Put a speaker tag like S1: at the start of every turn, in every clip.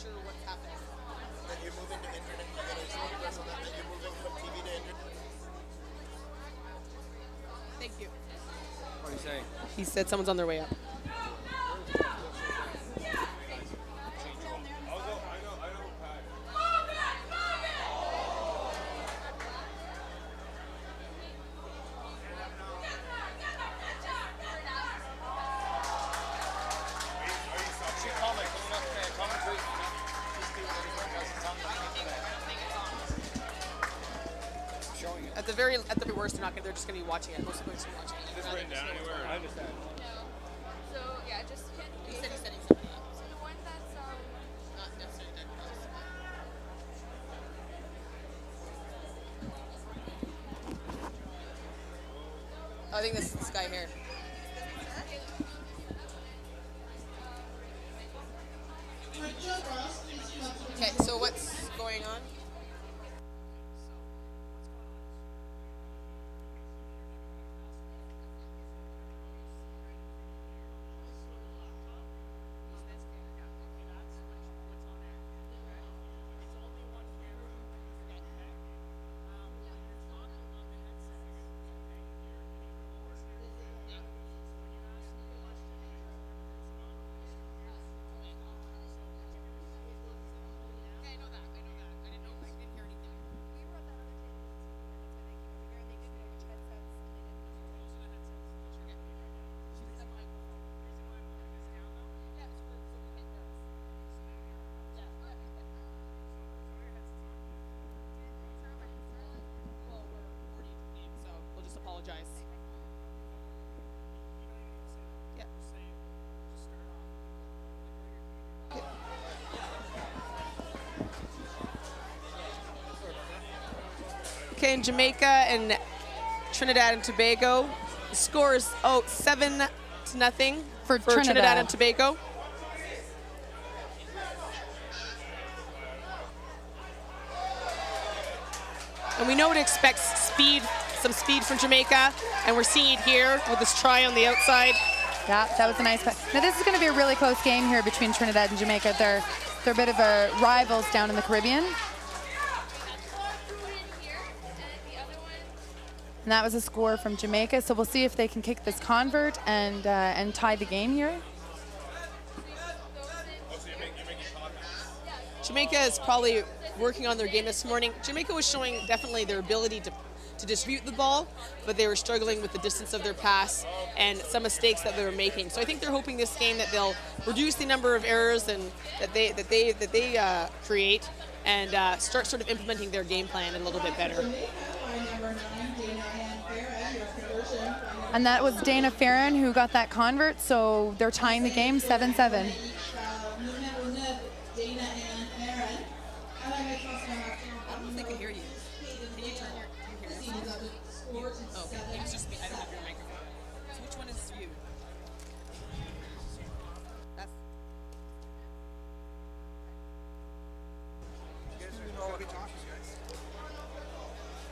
S1: sure what's happening.
S2: That you're moving to internet. You gotta show the press on that you're moving from TV to internet.
S1: Thank you.
S3: What are you saying?
S1: He said someone's on their way up. At the worst, they're just going to be watching it. Most of them are just watching it.
S3: Is this written down anywhere? I understand.
S4: No. So yeah, just hit.
S1: He said.
S4: So the one that's
S1: Not necessarily that close. I think this is this guy here. Okay, so what's going on? Apologize. Yeah. Okay, in Jamaica and Trinidad and Tobago, the score is 7-0 for Trinidad and Tobago. And we know to expect some speed from Jamaica, and we're seeing it here with this try on the outside.
S5: Yeah, that was a nice pass. Now this is going to be a really close game here between Trinidad and Jamaica. They're a bit of a rivals down in the Caribbean. And that was a score from Jamaica, so we'll see if they can kick this convert and tie the game here.
S1: Jamaica is probably working on their game this morning. Jamaica was showing definitely their ability to distribute the ball, but they were struggling with the distance of their pass and some mistakes that they were making. So I think they're hoping this game that they'll reduce the number of errors and that they create and start sort of implementing their game plan a little bit better.
S5: And that was Dana Farron who got that convert, so they're tying the game 7-7.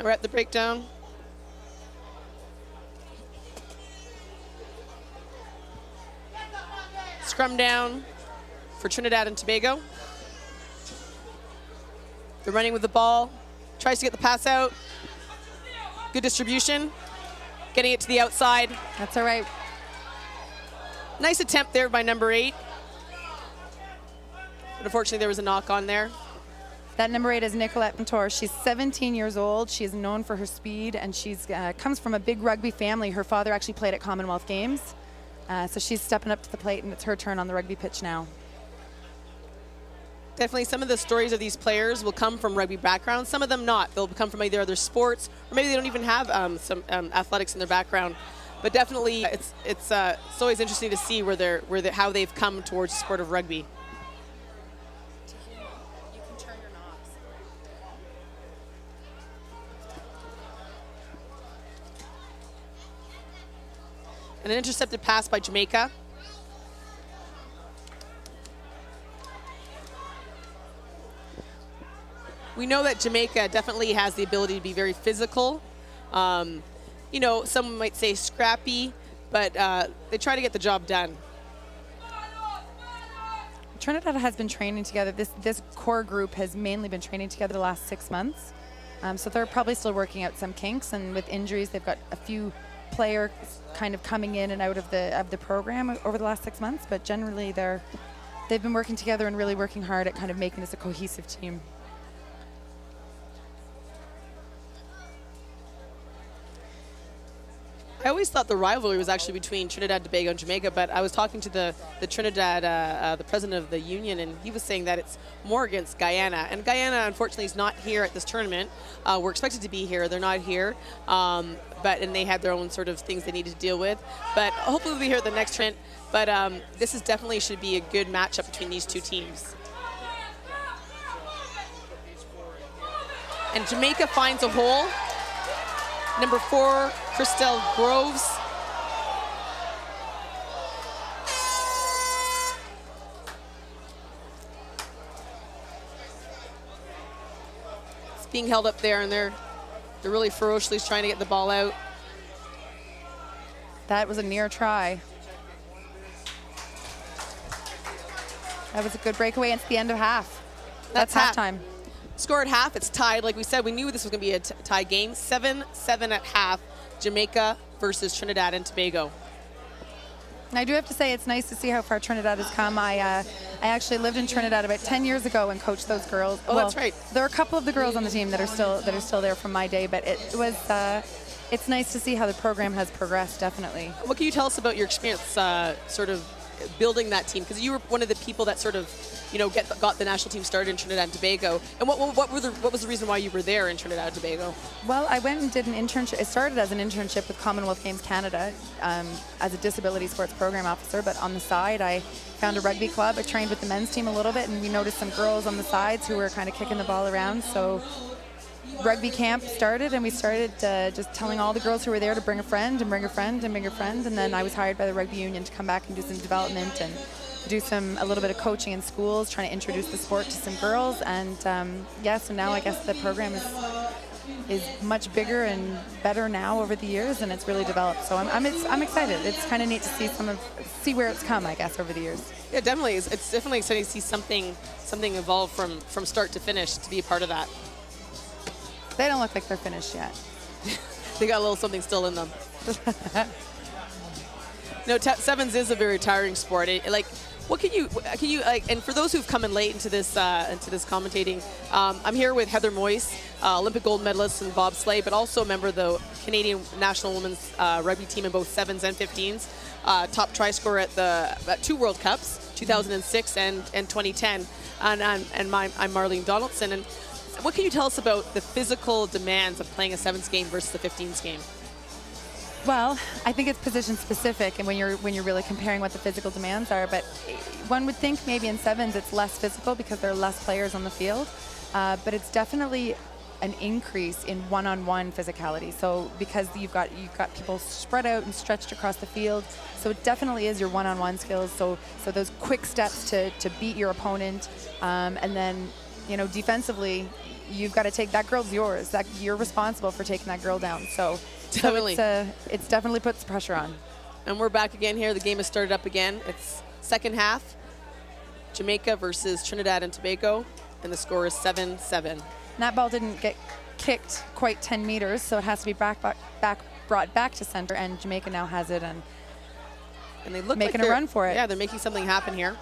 S1: We're at the breakdown. Scrum down for Trinidad and Tobago. They're running with the ball. Tries to get the pass out. Good distribution. Getting it to the outside.
S5: That's all right.
S1: Nice attempt there by number 8. But unfortunately, there was a knock on there.
S5: That number 8 is Nicolette Pintor. She's 17 years old. She's known for her speed, and she's comes from a big rugby family. Her father actually played at Commonwealth Games. So she's stepping up to the plate, and it's her turn on the rugby pitch now.
S1: Definitely some of the stories of these players will come from rugby backgrounds. Some of them not. They'll come from either other sports, or maybe they don't even have some athletics in their background. But definitely, it's always interesting to see how they've come towards the sport of rugby. And an intercepted pass by Jamaica. We know that Jamaica definitely has the ability to be very physical. You know, some might say scrappy, but they try to get the job done.
S5: Trinidad has been training together. This core group has mainly been training together the last 6 months. So they're probably still working out some kinks, and with injuries, they've got a few players kind of coming in and out of the program over the last 6 months. But generally, they've been working together and really working hard at kind of making this a cohesive team.
S1: I always thought the rivalry was actually between Trinidad, Tobago, and Jamaica, but I was talking to the Trinidad, the president of the union, and he was saying that it's more against Guyana. And Guyana, unfortunately, is not here at this tournament. We're expected to be here. They're not here, and they had their own sort of things they needed to deal with. But hopefully we'll be here at the next tournament. But this is definitely should be a good matchup between these two teams. And Jamaica finds a hole. Number 4, Christelle Groves. It's being held up there, and they're really ferociously trying to get the ball out.
S5: That was a near try. That was a good breakaway, and it's the end of half. That's halftime.
S1: Score at half, it's tied. Like we said, we knew this was going to be a tie game. 7-7 at half, Jamaica versus Trinidad and Tobago.
S5: And I do have to say it's nice to see how far Trinidad has come. I actually lived in Trinidad about 10 years ago and coached those girls.
S1: Oh, well, that's right.
S5: There are a couple of the girls on the team that are still there from my day, but it's nice to see how the program has progressed, definitely.
S1: What can you tell us about your experience sort of building that team? Because you were one of the people that sort of, got the national team started in Trinidad and Tobago. And what was the reason why you were there in Trinidad and Tobago?
S5: Well, I went and did an internship. It started as an internship with Commonwealth Games Canada as a disability sports program officer. But on the side, I found a rugby club. I trained with the men's team a little bit, and we noticed some girls on the sides who were kind of kicking the ball around. So rugby camp started, and we started just telling all the girls who were there to bring a friend and bring a friend and bring a friend. And then I was hired by the rugby union to come back and do some development and do a little bit of coaching in schools, trying to introduce the sport to some girls. And so now I guess the program is much bigger and better now over the years, and it's really developed. So I'm excited. It's kind of neat to see where it's come, I guess, over the years.
S1: Yeah, definitely. It's definitely exciting to see something evolve from start to finish, to be a part of that.
S5: They don't look like they're finished yet.
S1: They got a little something still in them. Sevens is a very tiring sport. What can you like? And for those who've come in late into this commentating, I'm here with Heather Moyse, Olympic gold medalist in bobsleigh, but also a member of the Canadian national women's rugby team in both sevens and 15s. Top try scorer at 2 World Cups, 2006 and 2010. And I'm Marlene Donaldson. And what can you tell us about the physical demands of playing a sevens game versus a 15s game?
S5: Well, I think it's position specific, and when you're really comparing what the physical demands are. But one would think maybe in sevens it's less physical because there are less players on the field. But it's definitely an increase in one-on-one physicality. So because you've got people spread out and stretched across the field, so it definitely is your one-on-one skills. So those quick steps to beat your opponent, and then defensively, you've got to take that girl's yours. That you're responsible for taking that girl down. So it's definitely puts pressure on.
S1: And we're back again here. The game has started up again. It's second half. Jamaica versus Trinidad and Tobago, and the score is 7-7.
S5: And that ball didn't get kicked quite 10 meters, so it has to be brought back to center, and Jamaica now has it, and
S1: they look
S5: making
S1: like
S5: a run for it.
S1: Yeah, they're making something happen here.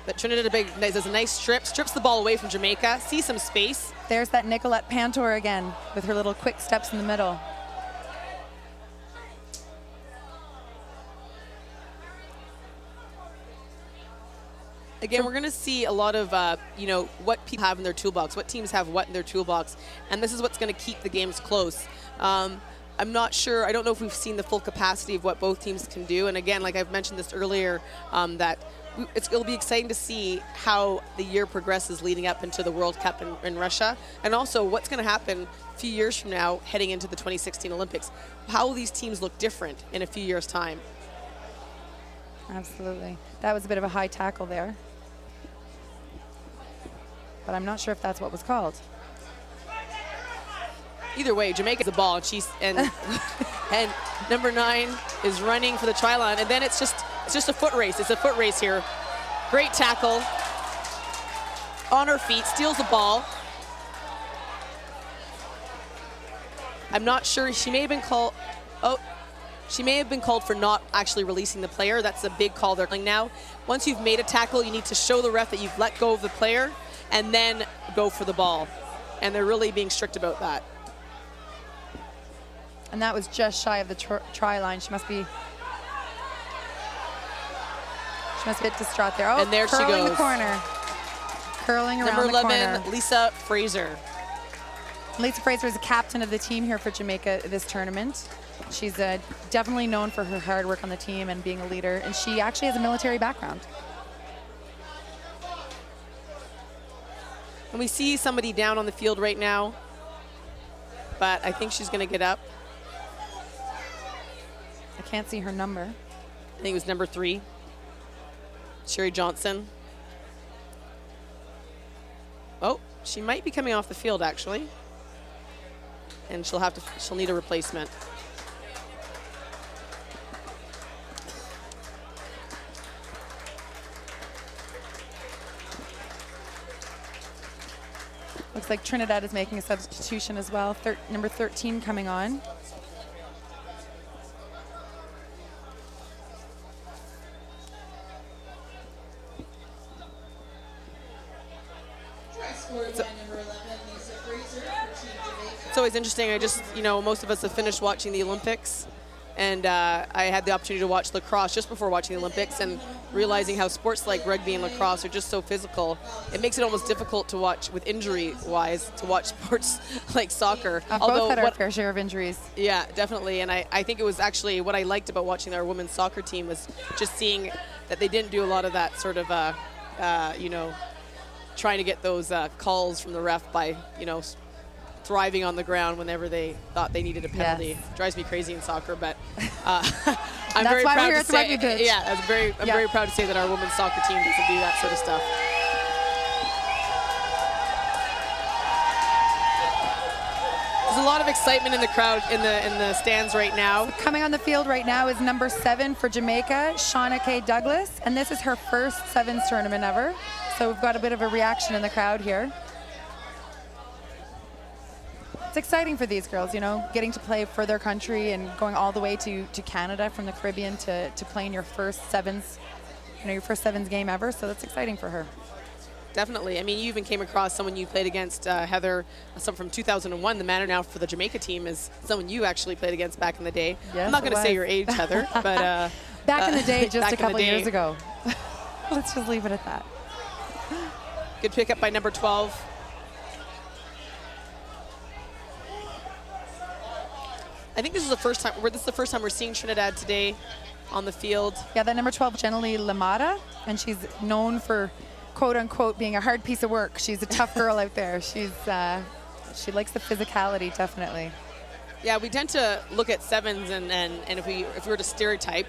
S1: But Trinidad and Tobago does a nice strips the ball away from Jamaica, see some space.
S5: There's that Nicolette Pantor again with her little quick steps in the middle.
S1: Again, we're going to see a lot of, what people have in their toolbox, what teams have what in their toolbox, and this is what's going to keep the games close. I'm not sure, I don't know if we've seen the full capacity of what both teams can do, and again, like I've mentioned this earlier, that it'll be exciting to see how the year progresses leading up into the World Cup in Russia, and also what's going to happen a few years from now heading into the 2016 Olympics. How will these teams look different in a few years' time?
S5: Absolutely. That was a bit of a high tackle there. But I'm not sure if that's what was called.
S1: Either way, Jamaica has the ball, and and number 9 is running for the try line, and then it's just It's just a foot race. It's a foot race here. Great tackle. On her feet, steals the ball. I'm not sure. She may have been called. Oh, she may have been called for not actually releasing the player. That's a big call they're calling now. Once you've made a tackle, you need to show the ref that you've let go of the player and then go for the ball. And they're really being strict about that.
S5: And that was just shy of the try line. She must be a bit distraught there. Oh,
S1: And there she
S5: curling the
S1: goes.
S5: corner. Curling around
S1: Number
S5: the
S1: 11,
S5: corner.
S1: Lisa Fraser.
S5: Lisa Fraser is the captain of the team here for Jamaica this tournament. She's definitely known for her hard work on the team and being a leader, and she actually has a military background.
S1: And we see somebody down on the field right now, but I think she's going to get up.
S5: I can't see her number.
S1: I think it was number 3, Sherry Johnson. Oh, she might be coming off the field actually, and she'll need a replacement.
S5: Looks like Trinidad is making a substitution as well. Number 13 coming on.
S1: It's always interesting. Most of us have finished watching the Olympics, and I had the opportunity to watch lacrosse just before watching the Olympics, and realizing how sports like rugby and lacrosse are just so physical, it makes it almost difficult to watch with injury-wise to watch sports like soccer.
S5: Both had our fair share of injuries.
S1: Yeah, definitely. And I think it was actually what I liked about watching our women's soccer team was just seeing that they didn't do a lot of that sort of, trying to get those calls from the ref by, thriving on the ground whenever they thought they needed a penalty.
S5: Yes.
S1: Drives me crazy in soccer, but I'm
S5: That's
S1: very
S5: why
S1: proud
S5: we're here
S1: to
S5: at the
S1: say,
S5: rugby pitch.
S1: yeah, I'm very proud to say that our women's soccer team doesn't do that sort of stuff. There's a lot of excitement in the crowd, in the stands right now.
S5: Coming on the field right now is number 7 for Jamaica, Shauna K. Douglas, and this is her first sevens tournament ever. So we've got a bit of a reaction in the crowd here. It's exciting for these girls, getting to play for their country and going all the way to Canada from the Caribbean to play in your first sevens, your first sevens game ever. So that's exciting for her.
S1: Definitely. I mean, you even came across someone you played against, Heather, someone from 2001. The manager now for the Jamaica team is someone you actually played against back in the day.
S5: Yes,
S1: I'm not going to
S5: it
S1: say
S5: was.
S1: your age, Heather, but
S5: back in the day, just
S1: back
S5: a
S1: in the
S5: couple
S1: day.
S5: years ago. Let's just leave it at that.
S1: Good pickup by number 12. I think this is the first time. We're seeing Trinidad today on the field.
S5: Yeah, that number 12, Jenny Lamada, and she's known for, quote unquote, being a hard piece of work. She's a tough girl out there. She likes the physicality, definitely.
S1: Yeah, we tend to look at sevens, and if we were to stereotype,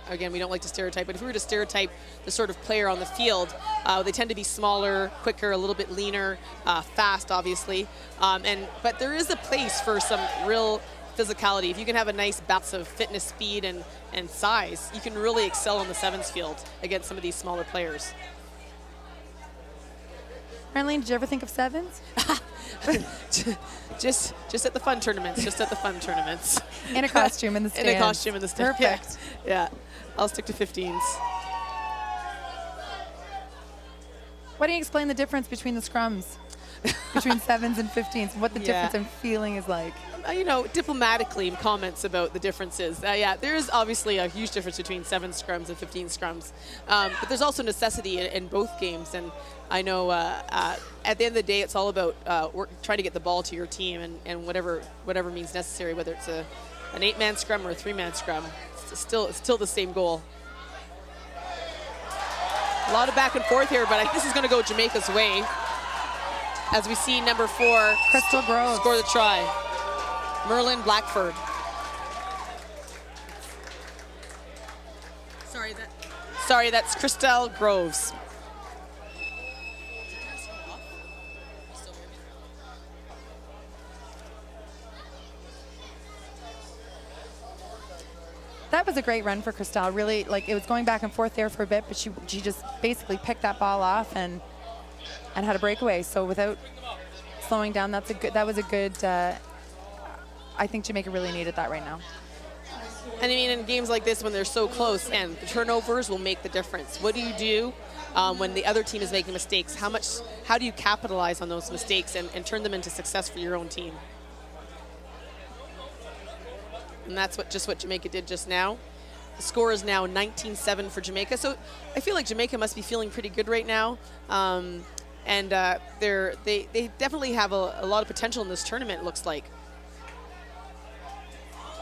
S1: again, we don't like to stereotype, but if we were to stereotype the sort of player on the field, they tend to be smaller, quicker, a little bit leaner, fast, obviously. But there is a place for some real physicality. If you can have a nice balance of fitness, speed, and size, you can really excel on the sevens field against some of these smaller players.
S5: Marlene, did you ever think of sevens?
S1: just at the fun tournaments. Just at the fun tournaments.
S5: In a costume in the stands.
S1: In a costume in the stands.
S5: Perfect.
S1: Yeah. I'll stick to 15s.
S5: Why don't you explain the difference between the scrums, between sevens and 15s, what the difference in feeling is like?
S1: Diplomatically comments about the differences. There is obviously a huge difference between 7 scrums and 15 scrums. But there's also necessity in both games. And I know at the end of the day, it's all about trying to get the ball to your team and whatever means necessary, whether it's an 8-man scrum or a 3-man scrum. It's still the same goal. A lot of back and forth here, but I think this is going to go Jamaica's way. As we see number 4,
S5: Crystal Groves,
S1: score the try. Merlin Blackford. Sorry, that's Christelle Groves.
S5: That was a great run for Christelle. Really, like, it was going back and forth there for a bit, but she just basically picked that ball off and had a breakaway. So without slowing down, that was a good. I think Jamaica really needed that right now.
S1: And I mean, in games like this, when they're so close, and the turnovers will make the difference. What do you do when the other team is making mistakes? How do you capitalize on those mistakes and turn them into success for your own team? And that's what Jamaica did just now. The score is now 19-7 for Jamaica. So I feel like Jamaica must be feeling pretty good right now. And they definitely have a lot of potential in this tournament, it looks like.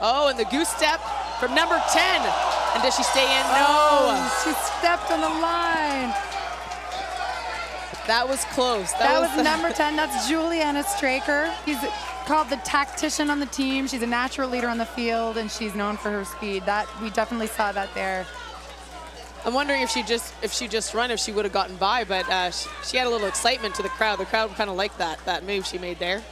S1: Oh, and the goose step from number 10. And does she stay in? No.
S5: Oh, she stepped on the line.
S1: That was close.
S5: That was number 10. That's Juliana Straker. She's called the tactician on the team. She's a natural leader on the field, and she's known for her speed. That we definitely saw that there.
S1: I'm wondering if she would have gotten by, but she had a little excitement to the crowd. The crowd kind of liked that move she made there.